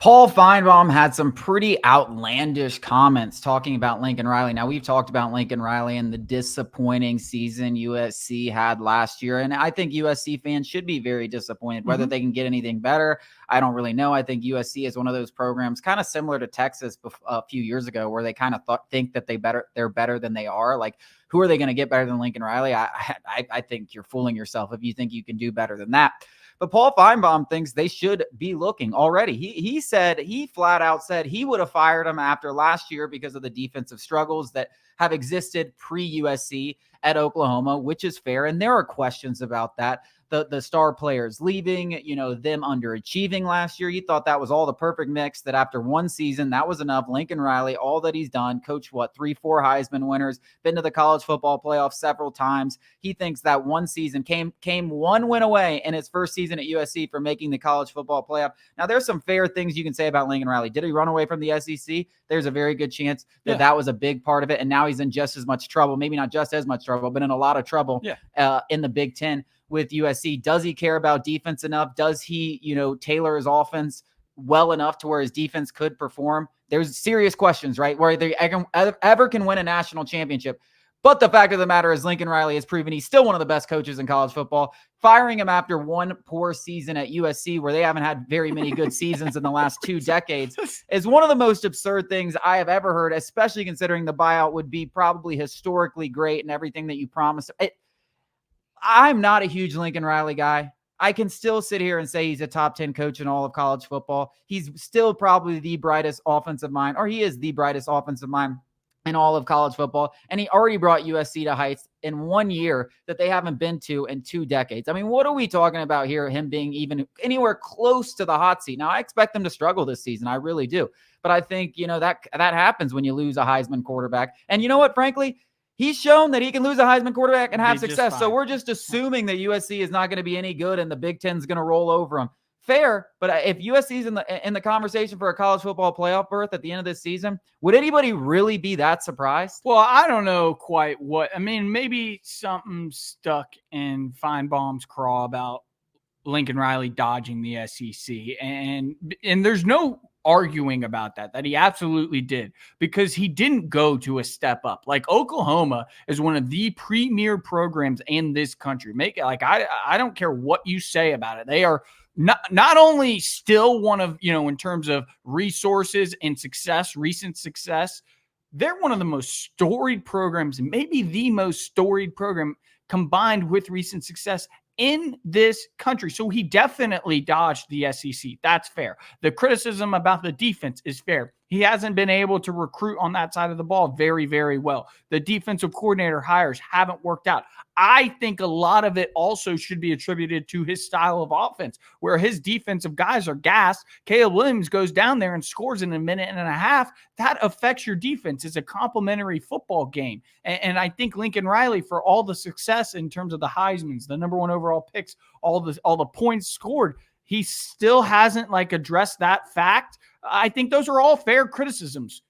Paul Finebaum had some pretty outlandish comments talking about Lincoln Riley. Now, we've talked about Lincoln Riley and the disappointing season USC had last year, and I think USC fans should be very disappointed. Whether they can get anything better, I don't really know. I think USC is one of those programs kind of similar to Texas a few years ago, where they kind of think that they're better than they are. Like, who are they going to get better than Lincoln Riley? I think you're fooling yourself if you think you can do better than that. But Paul Finebaum thinks they should be looking already. He flat out said he would have fired him after last year because of the defensive struggles that have existed pre-USC at Oklahoma, which is fair. And there are questions about that. The star players leaving, them underachieving last year. You thought that was all the perfect mix, that after one season, that was enough. Lincoln Riley, all that he's done, coached 3-4 Heisman winners, been to the college football playoff several times. He thinks that one season came one win away in his first season at USC for making the college football playoff. Now, there's some fair things you can say about Lincoln Riley. Did he run away from the SEC? There's a very good chance that was a big part of it. And now he's in just as much trouble, maybe not just as much trouble, but in a lot of trouble in the Big Ten with USC. Does he care about defense enough? Does he, tailor his offense well enough to where his defense could perform? There's serious questions, right? Where they ever can win a national championship. But the fact of the matter is Lincoln Riley has proven he's still one of the best coaches in college football. Firing him after one poor season at USC, where they haven't had very many good seasons in the last 2 decades, is one of the most absurd things I have ever heard, especially considering the buyout would be probably historically great and everything that you promised. I'm not a huge Lincoln Riley guy. I can still sit here and say he's a top 10 coach in all of college football. He's still probably the brightest offensive mind, or he is the brightest offensive mind in all of college football. And he already brought USC to heights in 1 year that they haven't been to in 2 decades. I mean, what are we talking about here? Him being even anywhere close to the hot seat. Now, I expect them to struggle this season. I really do. But I think, that happens when you lose a Heisman quarterback. And you know what, frankly, he's shown that he can lose a Heisman quarterback and have success. So we're just assuming that USC is not going to be any good and the Big Ten is going to roll over them. Fair, but if USC is in the conversation for a college football playoff berth at the end of this season, would anybody really be that surprised? Well, I don't know quite what. I mean, maybe something stuck in Finebaum's craw about Lincoln Riley dodging the SEC, and there's no arguing about that he absolutely did, because he didn't go to a step up. Like, Oklahoma is one of the premier programs in this country. I don't care what you say about it. They are not only still one of, in terms of resources and success, recent success, they're one of the most storied programs, maybe the most storied program combined with recent success in this country. So he definitely dodged the SEC. That's fair. The criticism about the defense is fair. He hasn't been able to recruit on that side of the ball very, very well. The defensive coordinator hires haven't worked out. I think a lot of it also should be attributed to his style of offense, where his defensive guys are gassed. Caleb Williams goes down there and scores in a minute and a half. That affects your defense. It's a complimentary football game. And I think Lincoln Riley, for all the success in terms of the Heismans, the number 1 overall picks, all the points scored, he still hasn't addressed that fact. I think those are all fair criticisms.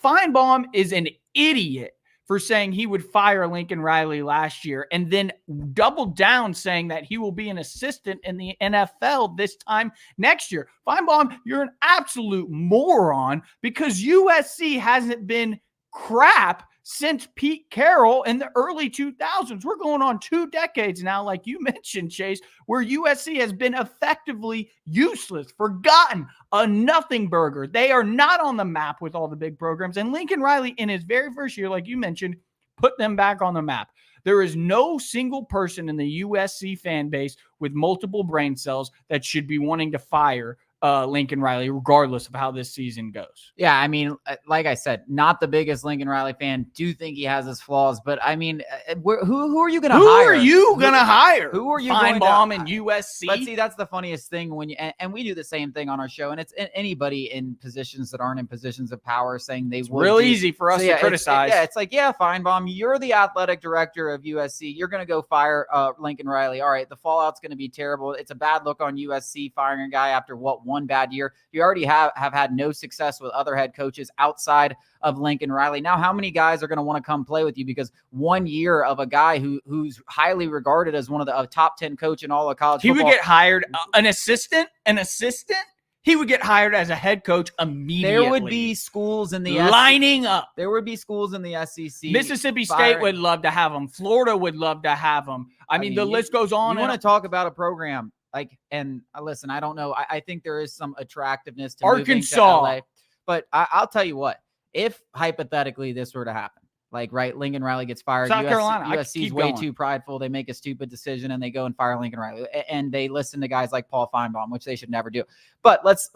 Finebaum is an idiot for saying he would fire Lincoln Riley last year and then doubled down saying that he will be an assistant in the NFL this time next year. Finebaum, you're an absolute moron, because USC hasn't been crap since Pete Carroll in the early 2000s. We're going on 2 decades now, like you mentioned, Chase, where USC has been effectively useless, forgotten, a nothing burger. They are not on the map with all the big programs. And Lincoln Riley, in his very first year, like you mentioned, put them back on the map. There is no single person in the USC fan base with multiple brain cells that should be wanting to fire Lincoln Riley, regardless of how this season goes. Yeah, I mean, like I said, not the biggest Lincoln Riley fan. Do think he has his flaws, but I mean, who are you going to hire? Who are you going to hire? Who are you Finebaum and USC? But see, that's the funniest thing when and we do the same thing on our show, and it's anybody in positions that aren't in positions of power saying they would. Real easy for us to criticize. It's like, Finebaum, you're the athletic director of USC. You're going to go fire Lincoln Riley. All right, the fallout's going to be terrible. It's a bad look on USC firing a guy after one bad year. You already have had no success with other head coaches outside of Lincoln Riley. Now, how many guys are going to want to come play with you because 1 year of a guy who's highly regarded as one of the top 10 coach in all of college football? He would get hired an assistant. he would get hired as a head coach immediately. There would be schools in the lining up. There would be schools in the SEC. Mississippi State would love to have him. Florida would love to have him. I mean, the list goes on. You want to talk about a program and listen, I don't know. I think there is some attractiveness to Arkansas. moving to LA, but I'll tell you what, if hypothetically this were to happen, right, Lincoln Riley gets fired. South Carolina. USC is way too prideful. They make a stupid decision and they go and fire Lincoln Riley, and they listen to guys like Paul Finebaum, which they should never do. But let's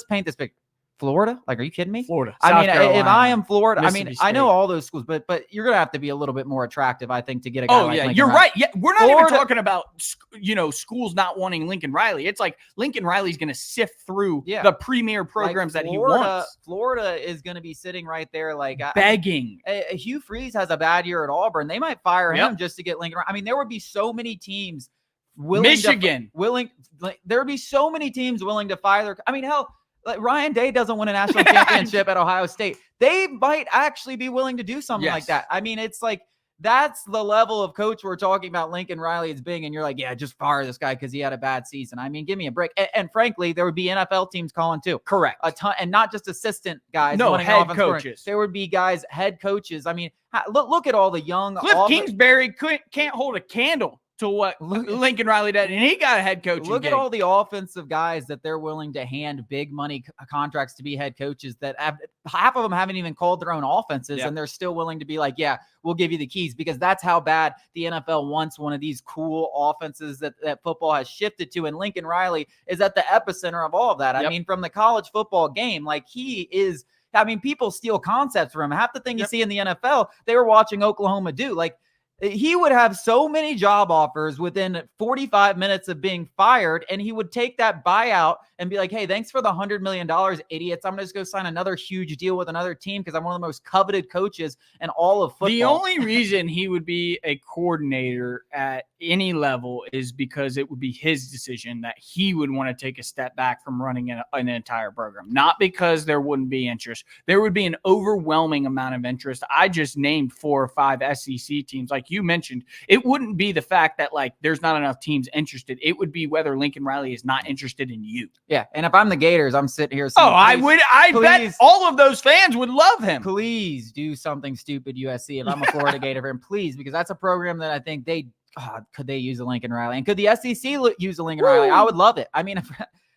paint this picture. Florida? Like, are you kidding me? Florida. I mean, if I am Florida, I mean, I know all those schools, but you're going to have to be a little bit more attractive, I think, to get a guy like Lincoln you're Riley. right. Yeah, we're not even talking about, schools not wanting Lincoln Riley. It's like Lincoln Riley's going to sift through the premier programs that he wants. Florida is going to be sitting right there like begging. Hugh Freeze has a bad year at Auburn. They might fire him just to get Lincoln Riley. I mean, there would be so many teams willing there would be so many teams willing to fire hell, like Ryan Day doesn't win a national championship at Ohio State. They might actually be willing to do something like that. I mean, it's like, that's the level of coach we're talking about Lincoln Riley is being. And you're like, yeah, just fire this guy because he had a bad season. I mean, give me a break. And frankly, there would be NFL teams calling too. Correct. A ton, and not just assistant guys. No, head coaches. There would be guys, head coaches. I mean, look at all the young. Cliff Kingsbury can't hold a candle to what Lincoln Riley did, and he got a head coach. Look at all the offensive guys that they're willing to hand big money contracts to be head coaches that half of them haven't even called their own offenses, and they're still willing to be like, yeah, we'll give you the keys, because that's how bad the NFL wants one of these cool offenses that football has shifted to. And Lincoln Riley is at the epicenter of all of that. I mean, from the college football game, like he is, I mean, people steal concepts from him. Half the thing you see in the NFL, they were watching Oklahoma do. Like, he would have so many job offers within 45 minutes of being fired, and he would take that buyout and be like, hey, thanks for the $100 million, idiots. I'm going to just go sign another huge deal with another team because I'm one of the most coveted coaches in all of football. The only reason he would be a coordinator at any level is because it would be his decision that he would want to take a step back from running an entire program. Not because there wouldn't be interest. There would be an overwhelming amount of interest. I just named 4 or 5 SEC teams. Like you mentioned, it wouldn't be the fact that like there's not enough teams interested. It would be whether Lincoln Riley is not interested in you. Yeah, and if I'm the Gators, I'm sitting here saying, I bet all of those fans would love him. Please do something stupid, USC. If I'm a Florida Gator fan, please, because that's a program that I think could they use a Lincoln Riley? And could the SEC use a Lincoln Riley? I would love it. I mean,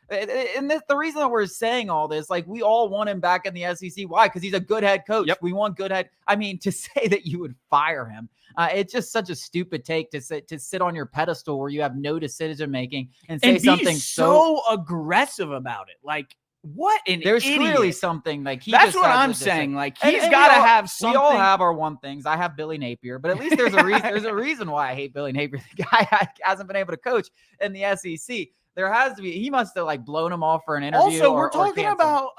and the reason that we're saying all this, like, we all want him back in the SEC. Why? Because he's a good head coach. We want good head. I mean, to say that you would fire him, it's just such a stupid take to sit on your pedestal where you have no decision making and say something so aggressive about it. Like, what an there's idiot. Clearly something like that's what I'm saying. Like, he's got to have something. We all have our one things. I have Billy Napier, but at least there's a reason. There's a reason why I hate Billy Napier. The guy hasn't been able to coach in the SEC. There has to be. He must have like blown him off for an interview. Also, we're talking about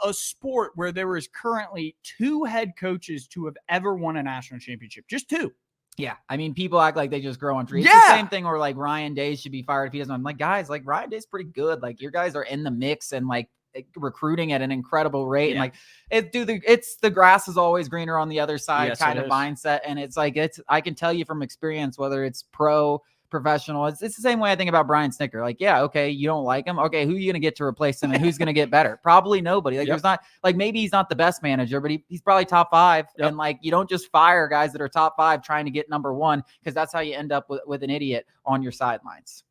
a sport where there is currently 2 head coaches to have ever won a national championship. Just 2. Yeah, I mean, people act like they just grow on trees. It's the same thing where like Ryan Day should be fired if he doesn't. I'm like, guys, like Ryan Day's pretty good. Like, your guys are in the mix and like recruiting at an incredible rate. And like, it's the grass is always greener on the other side kind of mindset. And it's like, I can tell you from experience, whether it's professional, it's the same way I think about Brian Snicker. Like, yeah, okay, you don't like him. Okay, who are you going to get to replace him, and who's going to get better? Probably nobody. Like, there's not, like, maybe he's not the best manager, but he's probably top 5. And like, you don't just fire guys that are top 5 trying to get number 1, because that's how you end up with an idiot on your sidelines.